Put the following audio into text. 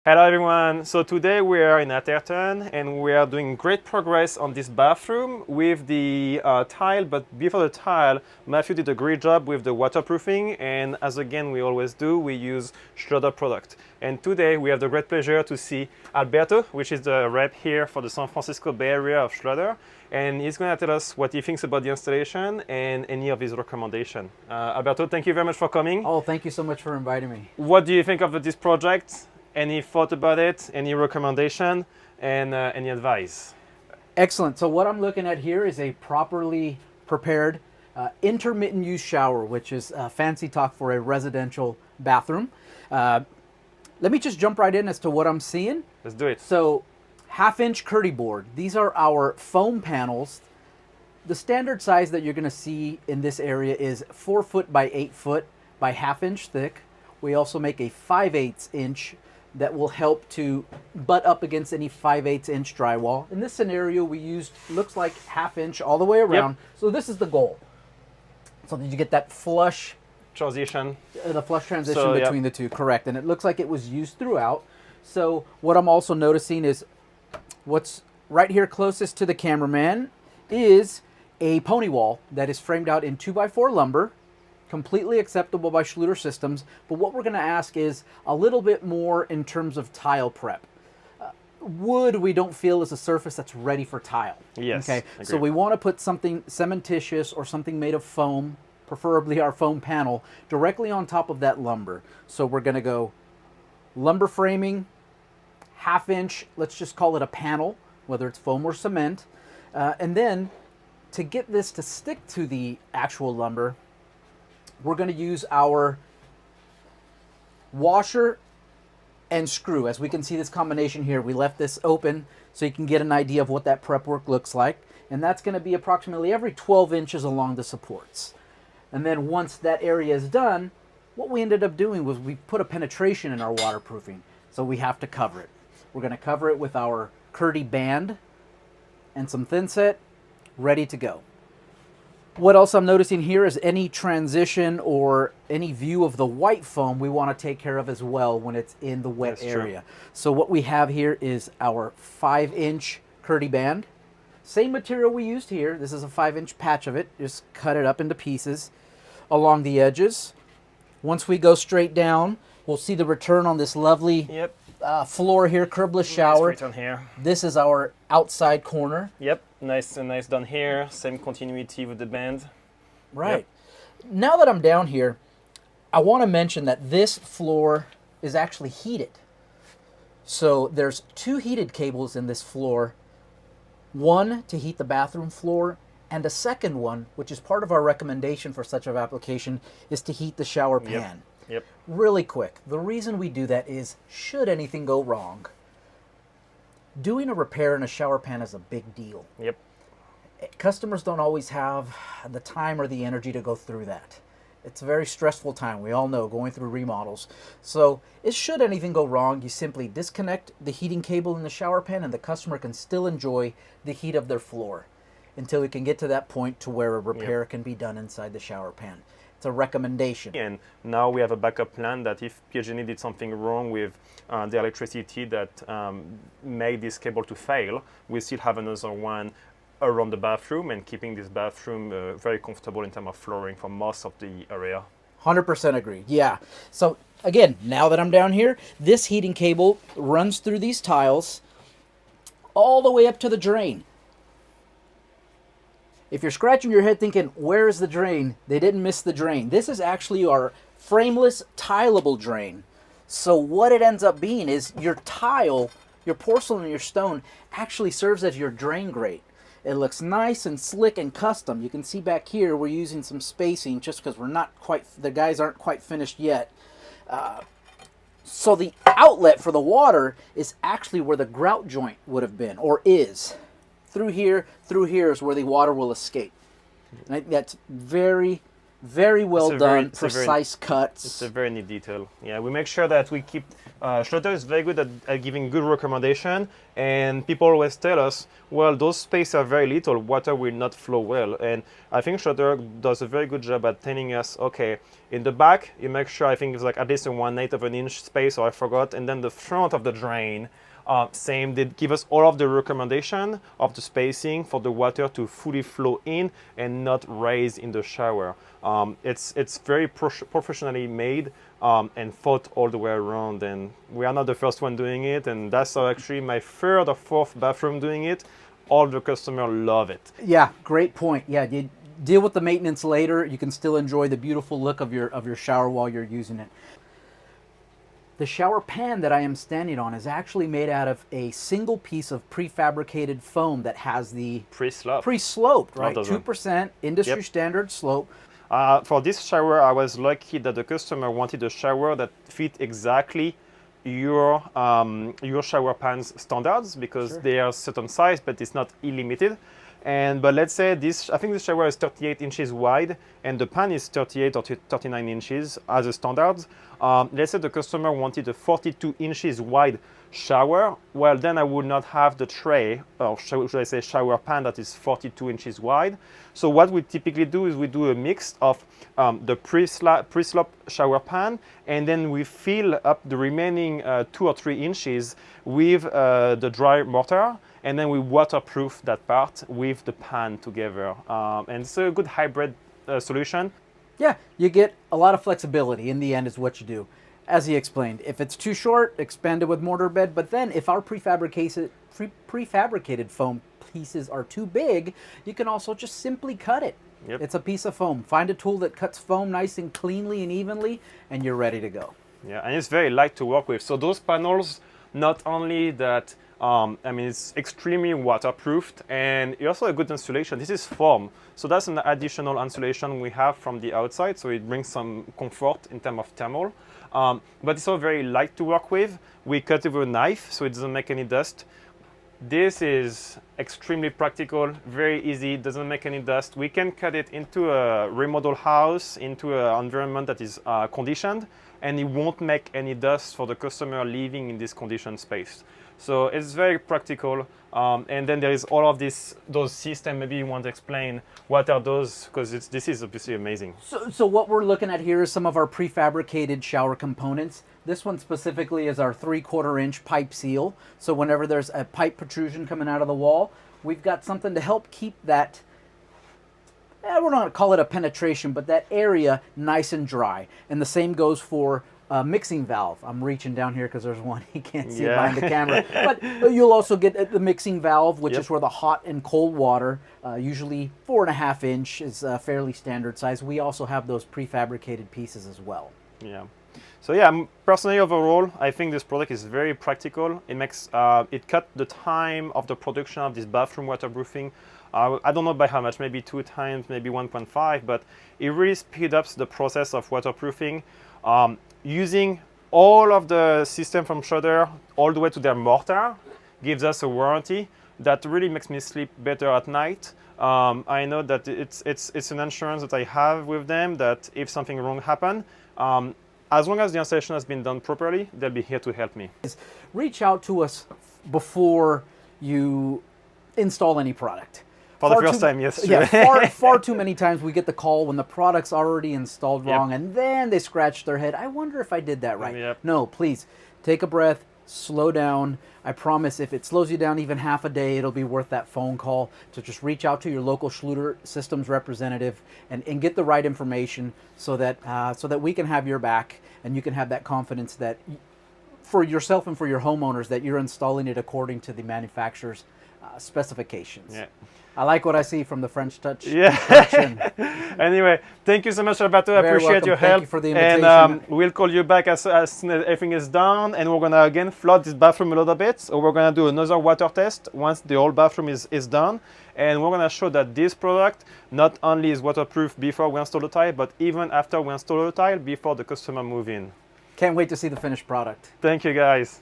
Hello everyone, so today we are in Atherton and we are doing great progress on this bathroom with the tile, but before the tile, Matthew did a great job with the waterproofing, and as again we always do, we use Schluter product. And today we have the great pleasure to see Alberto, which is the rep here for the San Francisco Bay Area of Schluter, and he's going to tell us what he thinks about the installation and any of his recommendations. Alberto, thank you very much for coming. Oh, thank you so much for inviting me. What do you think of this project? Any thought about it? Any recommendation? And any advice? Excellent. So what I'm looking at here is a properly prepared intermittent use shower, which is fancy talk for a residential bathroom. Let me just jump right in as to what I'm seeing. Let's do it. So 1/2-inch KERDI-BOARD. These are our foam panels. The standard size that you're going to see in this area is 4 foot by 8 foot by 1/2 inch thick. We also make a 5/8 inch that will help to butt up against any 5/8 inch drywall. In this scenario, we used, looks like 1/2 inch all the way around. Yep. So this is the goal. So that you get that flush transition. The flush transition between the two, correct. And it looks like it was used throughout. So what I'm also noticing is what's right here closest to the cameraman is a pony wall that is framed out in 2x4 lumber. Completely acceptable by Schluter systems, but what we're going to ask is a little bit more in terms of tile prep. Wood we don't feel is a surface that's ready for tile. Yes. Okay. So we want to put something cementitious or something made of foam, preferably our foam panel, directly on top of that lumber. So we're going to go lumber framing, 1/2 inch, let's just call it a panel, whether it's foam or cement, and then to get this to stick to the actual lumber, we're going to use our washer and screw. As we can see this combination here, we left this open so you can get an idea of what that prep work looks like. And that's going to be approximately every 12 inches along the supports. And then once that area is done, what we ended up doing was we put a penetration in our waterproofing. So we have to cover it. We're going to cover it with our KERDI-BAND and some thin set, ready to go. What else I'm noticing here is any transition or any view of the white foam we want to take care of as well when it's in the wet area. So what we have here is our 5-inch KERDI-BAND. Same material we used here. This is a 5-inch patch of it. Just cut it up into pieces along the edges. Once we go straight down, we'll see the return on this lovely floor here, curbless shower. Nice on here. This is our outside corner. Yep, nice and nice done here. Same continuity with the band. Right. Yep. Now that I'm down here, I want to mention that this floor is actually heated. So there's 2 heated cables in this floor. One to heat the bathroom floor, and a second one, which is part of our recommendation for such an application, is to heat the shower pan. Yep. Really quick. The reason we do that is, should anything go wrong, doing a repair in a shower pan is a big deal. Yep. Customers don't always have the time or the energy to go through that. It's a very stressful time, we all know, going through remodels. So, should anything go wrong, you simply disconnect the heating cable in the shower pan and the customer can still enjoy the heat of their floor until we can get to that point to where a repair can be done inside the shower pan. It's a recommendation. And now we have a backup plan that if PG&E did something wrong with the electricity that made this cable to fail, we still have another one around the bathroom and keeping this bathroom very comfortable in terms of flooring for most of the area. 100% agree. Yeah. So again, now that I'm down here, this heating cable runs through these tiles all the way up to the drain. If you're scratching your head thinking, where is the drain? They didn't miss the drain. This is actually our frameless, tileable drain. So what it ends up being is your tile, your porcelain and your stone actually serves as your drain grate. It looks nice and slick and custom. You can see back here we're using some spacing just because we're not quite, the guys aren't quite finished yet. So the outlet for the water is actually where the grout joint would have been, or is. Through here is where the water will escape. And I think that's very, Very well done, it's a very- precise cuts. It's a very neat detail. Yeah, we make sure that we keep. Schluter is very good at giving good recommendation, and people always tell us, well, those spaces are very little, water will not flow well. And I think Schluter does a very good job at telling us, okay, in the back, you make sure I think it's like at least a 1/8 of an inch space, or I forgot, and then the front of the drain. Same, they give us all of the recommendation of the spacing for the water to fully flow in and not raise in the shower. It's very professionally made and thought all the way around, and we are not the first one doing it, and that's actually my third or fourth bathroom doing it. All the customers love it. Yeah, great point. Yeah, you deal with the maintenance later. You can still enjoy the beautiful look of your shower while you're using it. The shower pan that I am standing on is actually made out of a single piece of prefabricated foam that has the pre-sloped, right? 2% industry standard slope. For this shower, I was lucky that the customer wanted a shower that fit exactly your shower pan's standards, because they are certain size, but it's not illimited. But let's say this, I think the shower is 38 inches wide and the pan is 38 or 39 inches as a standard. Let's say the customer wanted a 42 inches wide shower. Well, then I would not have the tray, or should I say shower pan that is 42 inches wide. So what we typically do is we do a mix of the pre-slop shower pan, and then we fill up the remaining 2 or 3 inches with the dry mortar. And then we waterproof that part with the pan together. And it's a good hybrid solution. Yeah, you get a lot of flexibility in the end is what you do. As he explained, if it's too short, expand it with mortar bed. But then if our prefabricated foam pieces are too big, you can also just simply cut it. Yep. It's a piece of foam. Find a tool that cuts foam nice and cleanly and evenly, and you're ready to go. Yeah, and it's very light to work with. So those panels, not only that, it's extremely waterproofed, and it's also a good insulation. This is foam, so that's an additional insulation we have from the outside, so it brings some comfort in terms of thermal. But it's also very light to work with. We cut it with a knife, so it doesn't make any dust. This is extremely practical, very easy, doesn't make any dust. We can cut it into a remodel house, into an environment that is conditioned, and it won't make any dust for the customer living in this conditioned space. So it's very practical. And then there is all of those systems. Maybe you want to explain what are those, because this is obviously amazing. So what we're looking at here is some of our prefabricated shower components. This one specifically is our 3/4 inch pipe seal. So whenever there's a pipe protrusion coming out of the wall, we've got something to help keep that, we're not going to call it a penetration, but that area nice and dry. And the same goes for a mixing valve. I'm reaching down here because there's one, you can't see it behind the camera. But you'll also get the mixing valve, which is where the hot and cold water, usually 4.5 inch is a fairly standard size. We also have those prefabricated pieces as well. Yeah. So yeah, personally overall, I think this product is very practical. It makes it cut the time of the production of this bathroom waterproofing. I don't know by how much, maybe 2 times, maybe 1.5, but it really speeds up the process of waterproofing. Using all of the system from Schluter all the way to their mortar gives us a warranty that really makes me sleep better at night. I know that it's an insurance that I have with them, that if something wrong happens, as long as the installation has been done properly, they'll be here to help me. Reach out to us before you install any product. For the first time, yes. Yeah, far too many times we get the call when the product's already installed wrong, and then they scratch their head. I wonder if I did that right. Yep. No, please, take a breath, slow down. I promise if it slows you down even half a day, it'll be worth that phone call. So just reach out to your local Schluter systems representative and get the right information so that we can have your back and you can have that confidence that for yourself and for your homeowners that you're installing it according to the manufacturer's specifications. Yeah. I like what I see from the French touch. Yeah. Anyway, thank you so much, Alberto. I appreciate your help. Thank you for the invitation. And we'll call you back as soon as everything is done. And we're going to again flood this bathroom a little bit. So we're going to do another water test once the whole bathroom is done. And we're going to show that this product not only is waterproof before we install the tile, but even after we install the tile, before the customer move in. Can't wait to see the finished product. Thank you, guys.